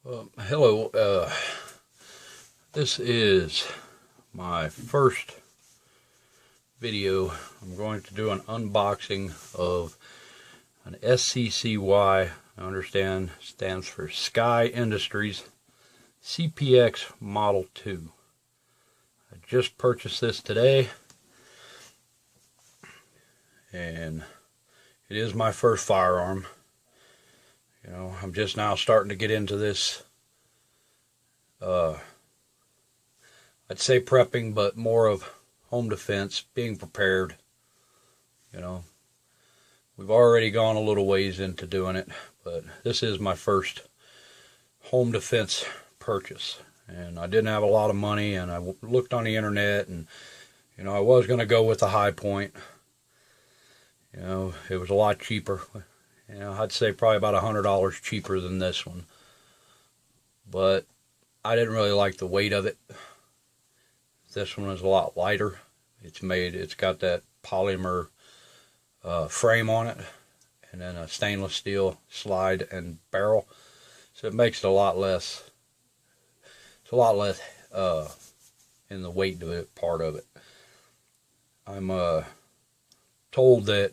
Hello, this is my first video. I'm going to do an unboxing of an SCCY, I understand stands for Sccy Industries CPX Model 2. I just purchased this today, and it is my first firearm. You know, I'm just now starting to get into this, I'd say prepping, but more of home defense, being prepared. You know, we've already gone a little ways into doing it, but this is my first home defense purchase. And I didn't have a lot of money, and I looked on the internet, and, you know, I was going to go with the High Point. You know, it was a lot cheaper. You know, I'd say probably about $100 cheaper than this one. But I didn't really like the weight of it. This one is a lot lighter. It's got that polymer frame on it, and then a stainless steel slide and barrel. So it makes it a lot less, it's a lot less in the weight of it, part of it. I'm told that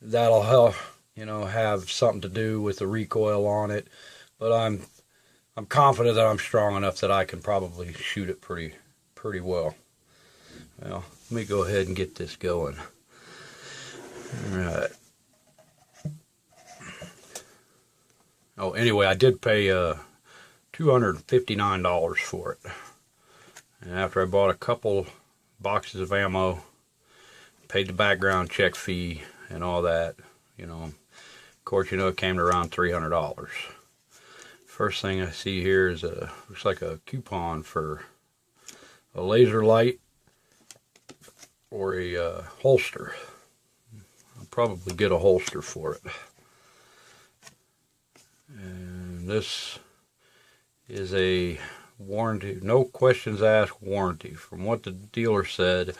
that'll help, you know, have something to do with the recoil on it, but I'm confident that I'm strong enough that I can probably shoot it pretty well. Well, let me go ahead and get this going. All right. Oh, anyway, I did pay $259 for it, and after I bought a couple boxes of ammo, paid the background check fee and all that, you know. Of course, you know, it came to around $300. First thing I see here is looks like a coupon for a laser light or a holster. I'll probably get a holster for it. And this is a warranty, no questions asked warranty. From what the dealer said,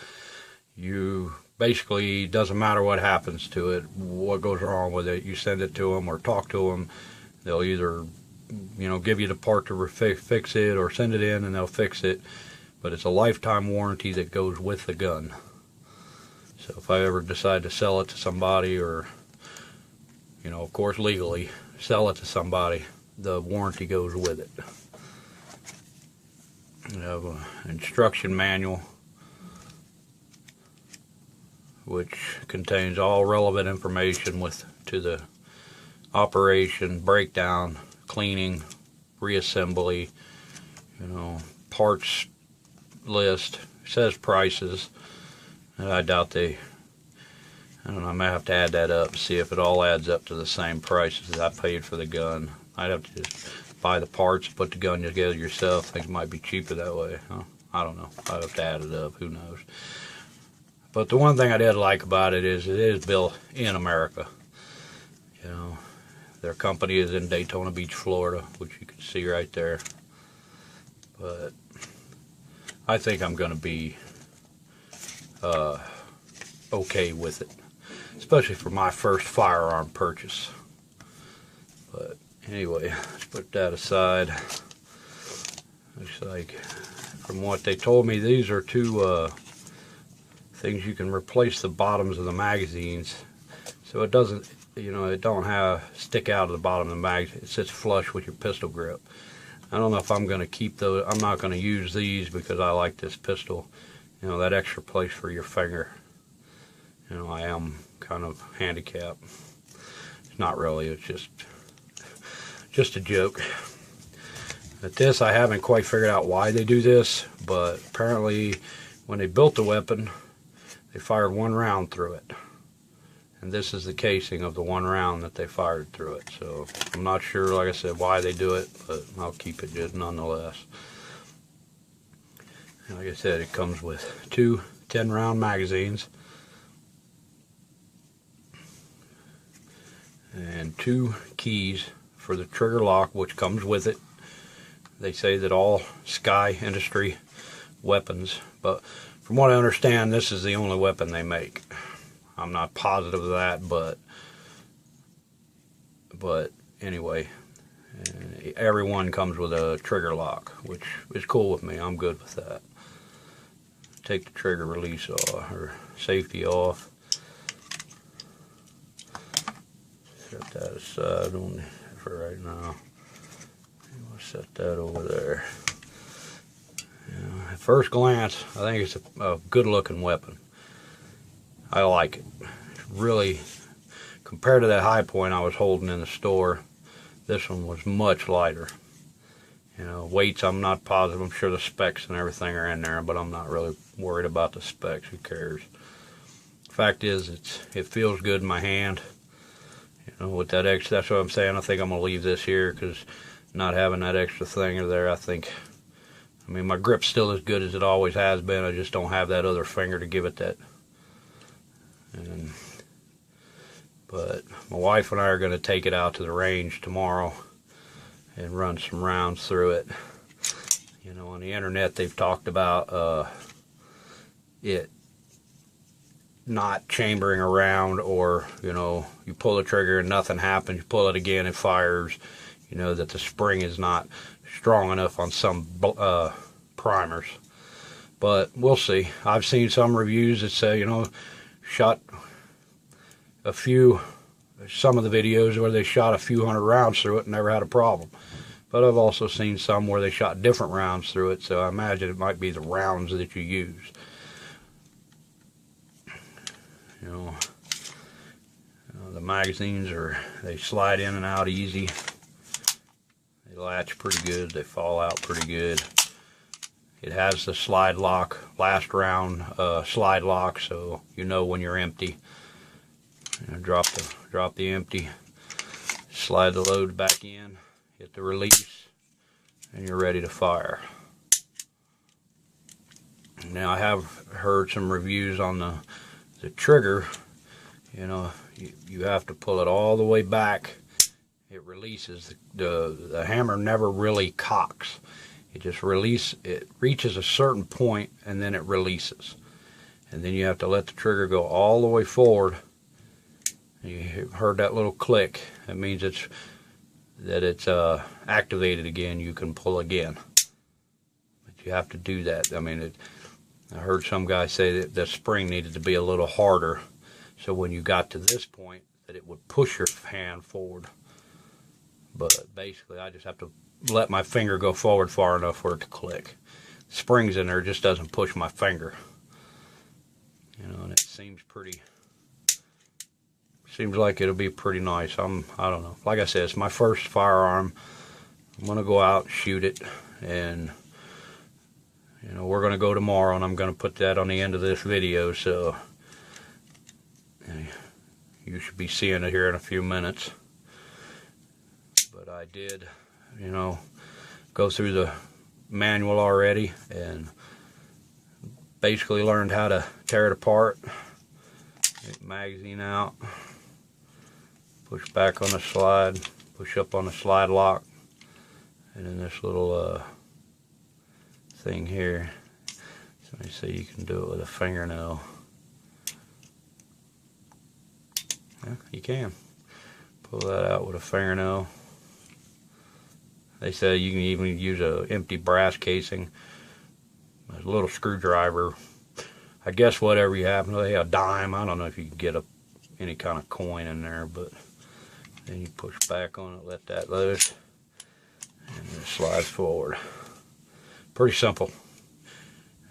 you basically, doesn't matter what happens to it, what goes wrong with it, you send it to them or talk to them, they'll either, you know, give you the part to fix it or send it in and they'll fix it. But it's a lifetime warranty that goes with the gun. So if I ever decide to sell it to somebody, or, you know, of course legally sell it to somebody, the warranty goes with it. You have an instruction manual which contains all relevant information to the operation, breakdown, cleaning, reassembly, you know, parts list. It says prices, and I doubt I don't know, I may have to add that up and see if it all adds up to the same prices that I paid for the gun. I'd have to just buy the parts, put the gun together yourself. I think it might be cheaper that way. Huh? I don't know. I'd have to add it up. Who knows? But the one thing I did like about it is built in America. You know, their company is in Daytona Beach, Florida, which you can see right there. But I think I'm going to be okay with it, especially for my first firearm purchase. But anyway, let's put that aside. Looks like, from what they told me, these are two things you can replace the bottoms of the magazines, so it doesn't, you know, it don't stick out of the bottom of the magazine. It sits flush with your pistol grip. I don't know if I'm going to keep those. I'm not going to use these because I like this pistol, you know, that extra place for your finger. You know, I am kind of handicapped. It's not really, it's just a joke. At this, I haven't quite figured out why they do this, but apparently when they built the weapon, they fired one round through it, and this is the casing of the one round that they fired through it. So I'm not sure, like I said, why they do it, but I'll keep it just nonetheless. And like I said, it comes with two 10-round magazines and two keys for the trigger lock, which comes with it. They say that all Sccy Industry weapons, but from what I understand, this is the only weapon they make. I'm not positive of that, but anyway, every one comes with a trigger lock, which is cool with me. I'm good with that. Take the trigger release off, or safety off. Set that aside for right now. We'll set that over there. At first glance, I think it's a good looking weapon. I like it. It's really, compared to that high point I was holding in the store, this one was much lighter. Weights, I'm not positive. I'm sure the specs and everything are in there, but I'm not really worried about the specs. Who cares? Fact is, it feels good in my hand. With that extra, that's what I'm saying. I think I'm gonna leave this here, because not having that extra thing there, I mean, my grip's still as good as it always has been. I just don't have that other finger to give it that. But my wife and I are going to take it out to the range tomorrow and run some rounds through it. On the internet they've talked about it not chambering around, or you pull the trigger and nothing happens, you pull it again, it fires. That the spring is not strong enough on some primers. But we'll see. I've seen some reviews that say, shot some of the videos where they shot a few hundred rounds through it and never had a problem. But I've also seen some where they shot different rounds through it, so I imagine it might be the rounds that you use. The magazines they slide in and out easy. They latch pretty good, they fall out pretty good. It has the slide lock, last round slide lock, so when you're empty. Drop the empty, slide the load back in, hit the release, and you're ready to fire. Now, I have heard some reviews on the trigger. You have to pull it all the way back. It releases. The hammer never really cocks. It reaches a certain point and then it releases. And then you have to let the trigger go all the way forward. You heard that little click. That means it's activated again. You can pull again. But you have to do that. I mean, I heard some guy say that the spring needed to be a little harder, so when you got to this point, that it would push your hand forward. But basically, I just have to let my finger go forward far enough for it to click. The spring's in there, it just doesn't push my finger. And it seems like it'll be pretty nice. I don't know. Like I said, it's my first firearm. I'm gonna go out and shoot it, and we're gonna go tomorrow, and I'm gonna put that on the end of this video, so you should be seeing it here in a few minutes. But I did, go through the manual already and basically learned how to tear it apart. Take the magazine out, push back on the slide, push up on the slide lock, and then this little thing here. So let me see, you can do it with a fingernail. Yeah, you can pull that out with a fingernail. They say you can even use an empty brass casing, a little screwdriver. I guess whatever you have, a dime. I don't know if you can get any kind of coin in there, but then you push back on it, let that loose, and it slides forward. Pretty simple.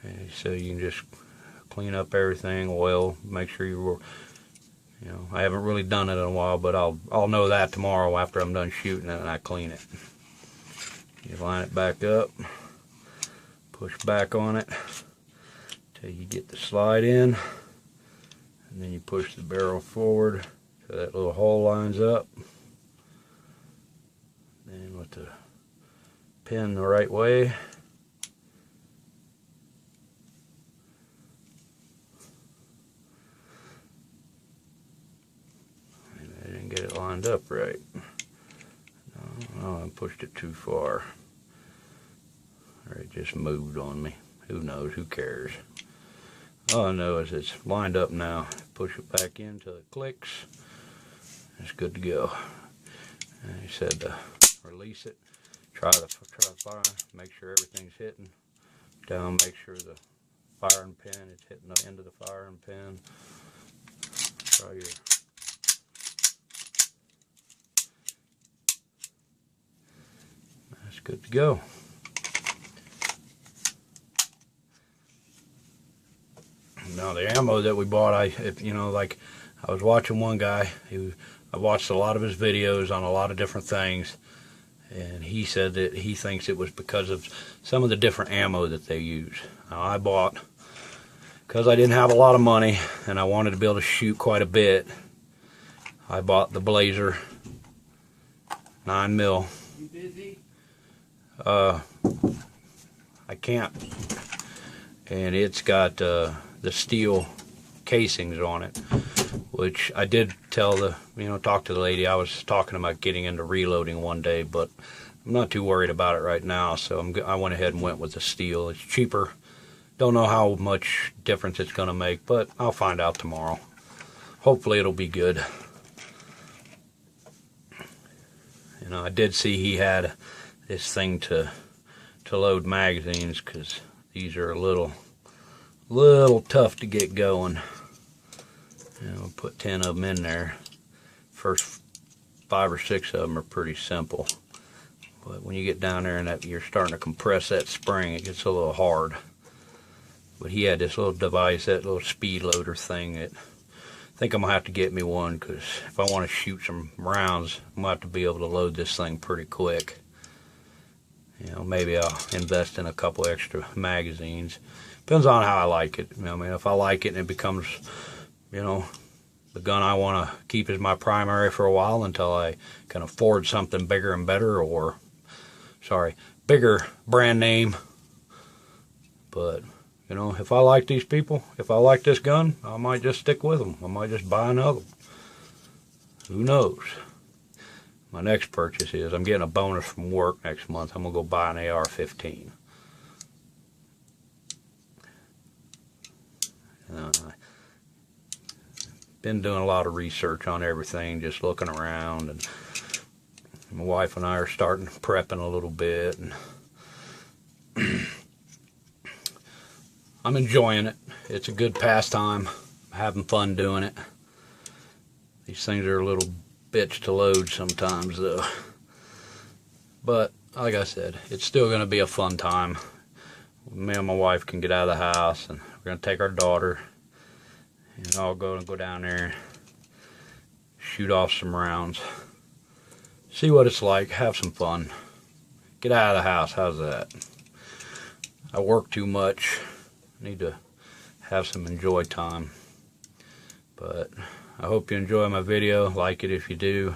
And so you can just clean up everything, oil, make sure I haven't really done it in a while, but I'll know that tomorrow after I'm done shooting it and I clean it. You line it back up, push back on it till you get the slide in, and then you push the barrel forward so that little hole lines up. Then with the pin the right way, I didn't get it lined up right. No, I pushed it too far. Or it just moved on me. Who knows? Who cares? All I know is it's lined up now. Push it back in till it clicks. It's good to go. And he said to release it. Try the fire, make sure everything's hitting. Down, make sure the firing pin is hitting the end of the firing pin. Try your that's good to go. Now the ammo that we bought, like I was watching one guy. I watched a lot of his videos on a lot of different things, and he said that he thinks it was because of some of the different ammo that they use. Now I bought, because I didn't have a lot of money and I wanted to be able to shoot quite a bit, I bought the Blazer 9mm. You busy? I can't. And it's got the steel casings on it, which I did tell talk to the lady. I was talking about getting into reloading one day, but I'm not too worried about it right now, so I went ahead and went with the steel. It's cheaper. Don't know how much difference it's going to make, but I'll find out tomorrow. Hopefully it'll be good. I did see he had this thing to load magazines, because these are a little tough to get going. Put 10 of them in there. First 5 or 6 of them are pretty simple, but when you get down there and you're starting to compress that spring, it gets a little hard. But he had this little device, that little speed loader thing, that I think I'm gonna have to get me one, because if I want to shoot some rounds, I'm gonna have to be able to load this thing pretty quick. Maybe I'll invest in a couple extra magazines. Depends on how I like it. If I like it and it becomes, the gun I want to keep as my primary for a while until I can afford something bigger and better, or, bigger brand name. But, if I like these people, if I like this gun, I might just stick with them. I might just buy another one. Who knows? My next purchase is, I'm getting a bonus from work next month. I'm going to go buy an AR-15. I've been doing a lot of research on everything, just looking around, and my wife and I are starting prepping a little bit, and I'm enjoying it. It's a good pastime. I'm having fun doing it. These things are a little bitch to load sometimes, though. But like I said, it's still going to be a fun time. Me and my wife can get out of the house, and we're going to take our daughter, and I'll go down there, shoot off some rounds, see what it's like, have some fun, get out of the house. How's that? I work too much. I need to have some enjoy time. But I hope you enjoy my video. Like it if you do.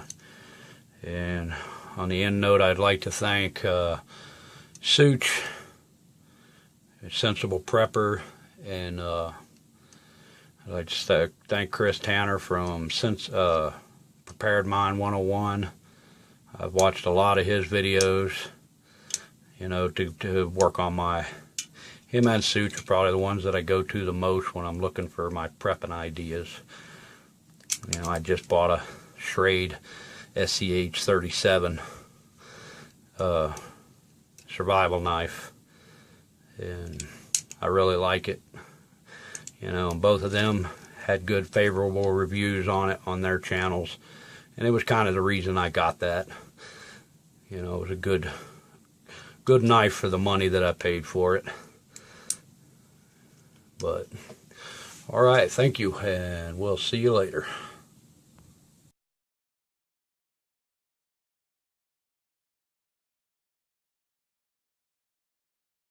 And on the end note, I'd like to thank Sccy, Sensible Prepper, and I'd like to thank Chris Tanner from Prepared Mind 101. I've watched a lot of his videos, to work on him and Sccy are probably the ones that I go to the most when I'm looking for my prepping ideas. I just bought a Sccy CPX-2 survival knife, and I really like it. Both of them had good favorable reviews on it on their channels, and it was kind of the reason I got that. It was a good knife for the money that I paid for it. But alright, thank you, and we'll see you later.